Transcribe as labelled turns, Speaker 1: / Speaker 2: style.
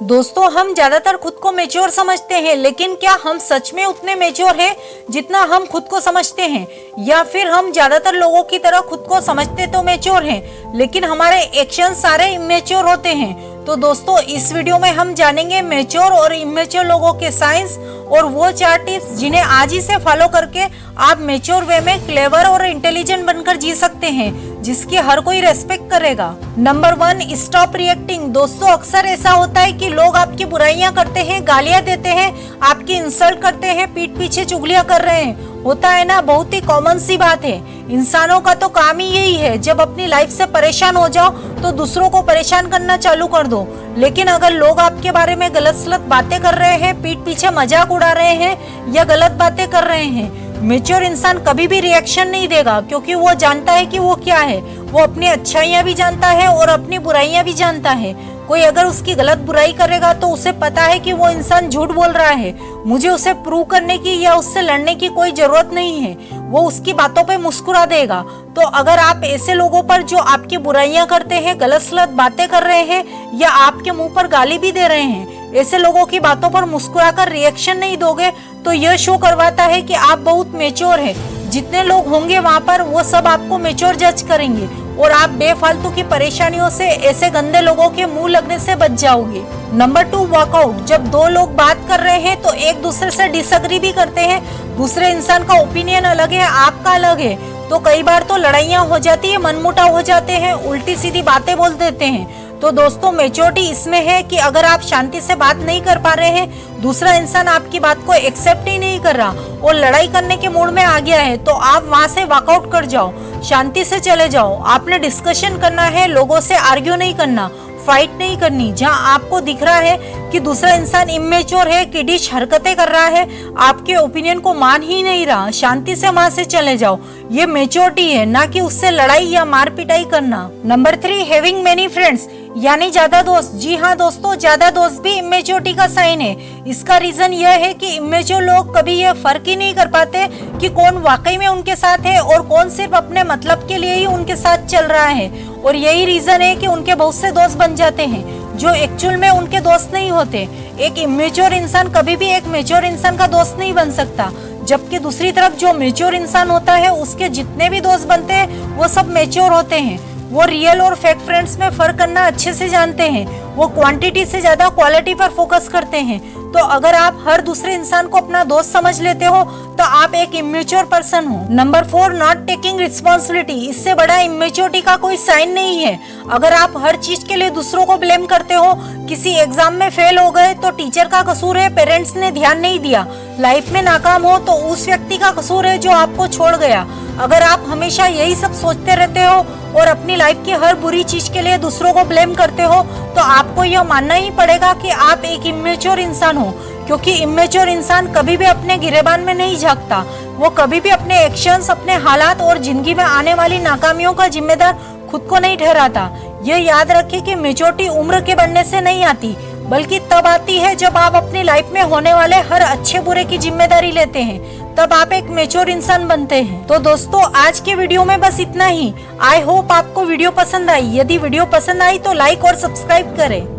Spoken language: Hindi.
Speaker 1: दोस्तों, हम ज्यादातर खुद को मेच्योर समझते हैं, लेकिन क्या हम सच में उतने मेच्योर हैं जितना हम खुद को समझते हैं? या फिर हम ज्यादातर लोगों की तरह खुद को समझते तो मेच्योर हैं, लेकिन हमारे एक्शन सारे इमेच्योर होते हैं? तो दोस्तों, इस वीडियो में हम जानेंगे मेच्योर और इमेच्योर लोगों के साइंस और वो 4 टिप्स जिन्हें आज ही से फॉलो करके आप मेच्योर वे में क्लेवर और इंटेलिजेंट बनकर जी सकते हैं, जिसकी हर कोई रेस्पेक्ट करेगा। Number 1, stop reacting. दोस्तों, अक्सर ऐसा होता है कि लोग आपकी बुराइयां करते हैं, गालियां देते हैं, आपकी इंसल्ट करते हैं, पीठ पीछे चुगलियां कर रहे हैं। होता है ना, बहुत ही कॉमन सी बात है। इंसानों का तो काम ही यही है, जब अपनी लाइफ से परेशान हो जाओ तो दूसरों को परेशान करना चालू कर दो। लेकिन अगर लोग आपके बारे में गलत सलत बातें कर रहे हैं, पीठ पीछे मजाक उड़ा रहे हैं या गलत बातें कर रहे हैं, मेच्योर इंसान कभी भी रिएक्शन नहीं देगा, क्योंकि वो जानता है कि वो क्या है। वो अपनी अच्छाइयां भी जानता है और अपनी बुराइयां भी जानता है। कोई अगर उसकी गलत बुराई करेगा तो उसे पता है कि वो इंसान झूठ बोल रहा है, मुझे उसे प्रूव करने की या उससे लड़ने की कोई जरूरत नहीं है। वो उसकी बातों पे मुस्कुरा देगा। तो अगर आप ऐसे लोगों पर जो आपकी बुराइयां करते हैं, गलत सलत बातें कर रहे हैं या आपके मुंह पर गाली भी दे रहे हैं, ऐसे लोगों की बातों पर मुस्कुराकर रिएक्शन नहीं दोगे, तो यह शो करवाता है कि आप बहुत मेच्योर हैं। जितने लोग होंगे वहाँ पर, वो सब आपको मेच्योर जज करेंगे और आप बेफालतू की परेशानियों से, ऐसे गंदे लोगों के मुंह लगने से बच जाओगे। Number 2, walkout. जब दो लोग बात कर रहे हैं तो एक दूसरे से डिसएग्री भी करते हैं, दूसरे इंसान का ओपिनियन अलग है, आपका अलग है, तो कई बार तो लड़ाइयाँ हो जाती है, मनमुटाव हो जाते हैं, उल्टी सीधी बातें बोल देते हैं। तो दोस्तों, मेच्योरिटी इसमें है कि अगर आप शांति से बात नहीं कर पा रहे हैं, दूसरा इंसान आपकी बात को एक्सेप्ट ही नहीं कर रहा और लड़ाई करने के मूड में आ गया है, तो आप वहां से वॉकआउट कर जाओ, शांति से चले जाओ। आपने डिस्कशन करना है, लोगों से आर्ग्यू नहीं करना, फाइट नहीं करनी। जहां आपको दिख रहा है कि दूसरा इंसान इमेच्योर है, किडिश हरकतें कर रहा है, आपके ओपिनियन को मान ही नहीं रहा, शांति से वहां से चले जाओ। ये मेच्योरिटी है, ना कि उससे लड़ाई या मार पिटाई करना। नंबर 3, हैविंग मेनी फ्रेंड्स, यानी ज्यादा दोस्त। जी हाँ दोस्तों, ज्यादा दोस्त भी इमेच्योरिटी का साइन है। इसका रीजन यह है कि इमेच्योर लोग कभी यह फर्क ही नहीं कर पाते कि कौन वाकई में उनके साथ है और कौन सिर्फ अपने मतलब के लिए ही उनके साथ चल रहा है। और यही रीजन है कि उनके बहुत से दोस्त बन जाते हैं जो एक्चुअल में उनके दोस्त नहीं होते। एक इमेच्योर इंसान कभी भी एक मेच्योर इंसान का दोस्त नहीं बन सकता, जबकि दूसरी तरफ जो मेच्योर इंसान होता है, उसके जितने भी दोस्त बनते हैं वो सब मेच्योर होते हैं। वो रियल और फेक फ्रेंड्स में फर्क करना अच्छे से जानते हैं। वो क्वांटिटी से ज्यादा क्वालिटी पर फोकस करते हैं। तो अगर आप हर दूसरे इंसान को अपना दोस्त समझ लेते हो तो आप एक इमेच्योर पर्सन हो। Number 4, not taking responsibility. इससे बड़ा इमेच्योरिटी का कोई साइन नहीं है। अगर आप हर चीज के लिए दूसरों को ब्लेम करते हो, किसी एग्जाम में फेल हो गए तो टीचर का कसूर है, पेरेंट्स ने ध्यान नहीं दिया, लाइफ में नाकाम हो तो उस व्यक्ति का कसूर है जो आपको छोड़ गया। अगर आप हमेशा यही सब सोचते रहते हो और अपनी लाइफ की हर बुरी चीज के लिए दूसरों को ब्लेम करते हो, तो आपको यह मानना ही पड़ेगा कि आप एक इमेच्योर इंसान हो, क्योंकि इमेच्योर इंसान कभी भी अपने गिरेबान में नहीं झांकता। वो कभी भी अपने एक्शंस, अपने हालात और जिंदगी में आने वाली नाकामियों का जिम्मेदार खुद को नहीं ठहराता। यह याद रखें कि मेच्योरिटी उम्र के बढ़ने से नहीं आती, बल्कि तब आती है जब आप अपनी लाइफ में होने वाले हर अच्छे बुरे की जिम्मेदारी लेते हैं, तब आप एक मेच्योर इंसान बनते हैं। तो दोस्तों, आज के वीडियो में बस इतना ही। आई होप आपको वीडियो पसंद आई। यदि वीडियो पसंद आई तो लाइक और सब्सक्राइब करें।